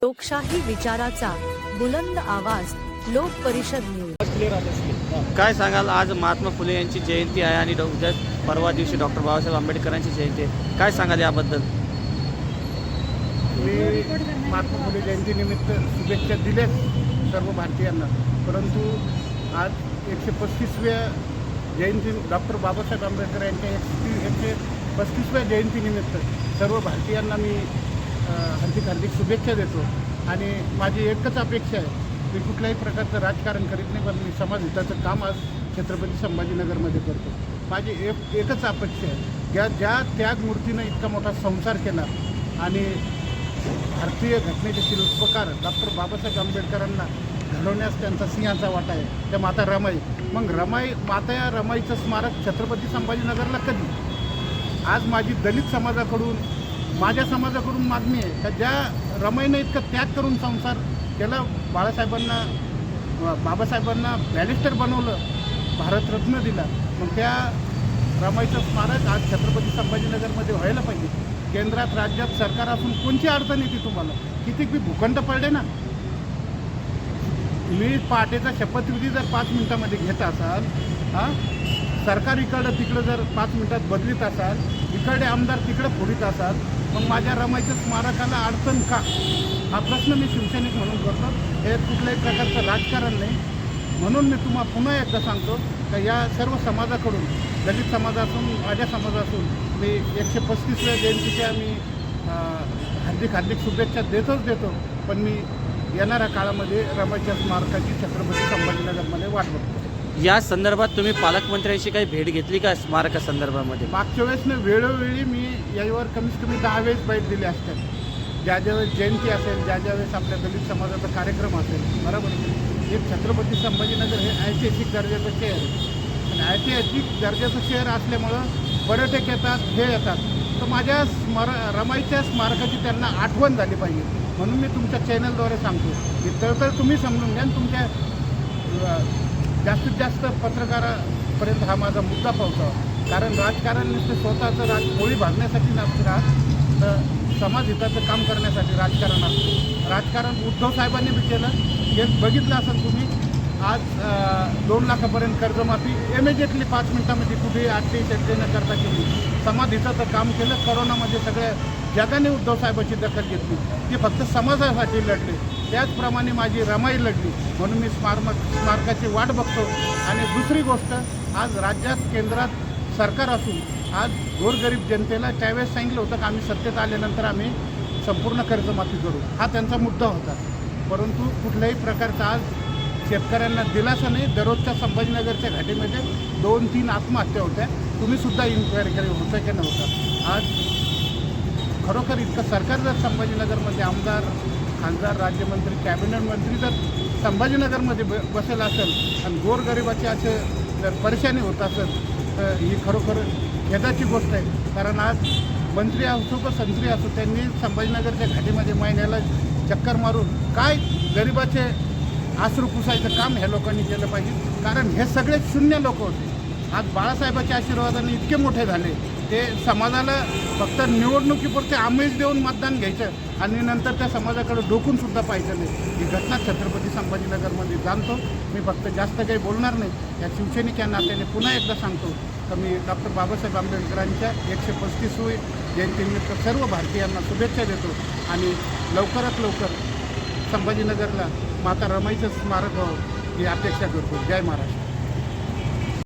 लोकशाही विचाराचा बुलंद आवाज लोक परिषद न्यूज। काय सांगाल, आज महात्मा फुले यांची जयंती आहे आणि उद्या परवा दिवशी डॉक्टर बाबासाहेब आंबेडकरांची जयंती आहे, काय सांगाल याबद्दल? मी महात्मा फुले जयंतीनिमित्त शुभेच्छा दिल्याच सर्व भारतीयांना, परंतु आज 135व्या जयंती डॉक्टर बाबासाहेब आंबेडकर यांच्या 135व्या जयंतीनिमित्त सर्व भारतीयांना मी हार्दिक शुभेच्छा देतो। आणि माझी एकच अपेक्षा आहे, मी कुठल्याही प्रकारचं राजकारण करीत नाही, पण मी समाज हिताचं काम आज छत्रपती संभाजीनगरमध्ये करतो। माझी एकच अपेक्षा आहे, ज्या त्यागमूर्तीनं इतका मोठा संसार केला आणि भारतीय घटनेचे शिल्पकार डॉक्टर बाबासाहेब आंबेडकरांना घडवण्यास त्यांचा सिंहाचा वाटा आहे, त्या माता रमाई। मग माता रमाईचं स्मारक छत्रपती संभाजीनगरला कधी? आज माझी दलित समाजाकडून, माझ्या समाजाकडून मागणी आहे का ज्या रमाईनं इतकं त्याग करून संसार केला, बाबासाहेबांना बॅरिस्टर बनवलं, भारतरत्न दिला, मग त्या रमाईचं स्मारक आज छत्रपती संभाजीनगरमध्ये व्हायला पाहिजे। केंद्रात राज्यात सरकार असून कोणती अडचण येते तुम्हाला? किती बी भूखंड पडले ना, मी पहाटेचा शपथविधी जर 5 मिनिटामध्ये घेत असाल, सरकार इकडं तिकडं जर 5 मिनिटात बदलीत असाल, इकडे आमदार तिकडे फोडीत असाल, मग माझ्या रमाईच्या स्मारकाला अडचण का? हा प्रश्न मी शिवसैनिक म्हणून करतो। हे कुठल्याही प्रकारचं राजकारण नाही। म्हणून मी तुम्हाला पुन्हा एकदा सांगतो का या सर्व समाजाकडून, दलित समाजातून, माझ्या समाजातून मी 135व्या जयंतीच्या मी हार्दिक शुभेच्छा देतो, पण मी येणाऱ्या काळामध्ये रमाईच्या स्मारकाची छत्रपती संभाजीनगरमध्ये वाट बघतो। या संदर्भात तुम्ही पालकमंत्र्यांशी काही भेट घेतली का स्मारका संदर्भामध्ये? मागच्या वेळेसनं वेळोवेळी मी यावर कमीत कमी 10 वेळेस भेट दिली असतात। ज्या वेळेस जयंती असेल, ज्या वेळेस आपल्या दलित समाजाचा कार्यक्रम असेल, बरोबर, एक छत्रपती संभाजीनगर हे ऐतिहासिक दर्जाचं शहर आहे आणि ऐतिहासिक दर्जाचं शहर असल्यामुळं पर्यटक येतात, हे येतात, तर माझ्या रमाईच्या स्मारकाची त्यांना आठवण झाली पाहिजे। म्हणून मी तुमच्या चॅनलद्वारे सांगतो की तर तुम्ही समजून घ्या, तुमच्या जास्तीत जास्त पत्रकारापर्यंत हा माझा मुद्दा पोहोचावा। कारण राजकारण नुसतं स्वतःचं पोळी भाजण्यासाठी नसतं राहत, तर समाज हिताचं काम करण्यासाठी राजकारण असतं। राजकारण उद्धव साहेबांनी बी केलं, हे बघितलं असेल तुम्ही। आज 2 लाखापर्यंत कर्जमाफी इमिजिएटली 5 मिनिटामध्ये कुठेही आठली चटणी न करता केली। समाज हिताचं काम केलं। करोनामध्ये सगळ्या जगाने उद्धव साहेबांची दखल घेतली, ती फक्त समाजासाठी लढले। त्याचप्रमाणे माझी रमाई लढली, म्हणून मी स्मारकाची वाट बघतो। आणि दुसरी गोष्ट, आज राज्यात केंद्रात सरकार असून आज गोरगरीब जनतेला त्यावेळेस सांगितलं होतं की आम्ही सत्तेत आल्यानंतर आम्ही संपूर्ण कर्जमाफी करू, हा त्यांचा मुद्दा होता। परंतु कुठल्याही प्रकारचा आज शेतकऱ्यांना दिलासा नाही। दररोजच्या संभाजीनगरच्या घाटीमध्ये 2-3 आत्महत्या होत्या। तुम्हीसुद्धा इन्क्वायरी केली होतं की नव्हता? आज खरोखर इतकं सरकार जर संभाजीनगरमध्ये आमदार, खासदार, राज्यमंत्री, कॅबिनेट मंत्री जर संभाजीनगरमध्ये बसेल असेल आणि गोरगरिबाची असे जर परेशानी होत असेल, तर ही खरोखर खेदाची गोष्ट आहे। कारण आज मंत्री असो का संत्री असो, त्यांनी संभाजीनगरच्या घाटीमध्ये महिन्याला चक्कर मारून काय गरिबाचे आश्रू पुसायचं काम ह्या लोकांनी केलं पाहिजे। कारण हे सगळे शून्य लोक होते, आज बाळासाहेबांच्या आशीर्वादाने इतके मोठे झाले, ते समाजाला फक्त निवडणुकीपुरते आमिष देऊन मतदान घ्यायचं आणि नंतर त्या समाजाकडे डोकूनसुद्धा पाहायचं नाही। ही घटना छत्रपती संभाजीनगरमध्ये जाणतो। मी फक्त जास्त काही बोलणार नाही। या शिवसैनिक या नात्याने पुन्हा एकदा सांगतो तर मी डॉक्टर बाबासाहेब आंबेडकरांच्या 135वी जयंतीनिमित्त सर्व भारतीयांना शुभेच्छा देतो आणि लवकरात लवकर संभाजीनगरला माता रमाईचं स्मारक व्हावं ही अपेक्षा करतो। जय महाराष्ट्र।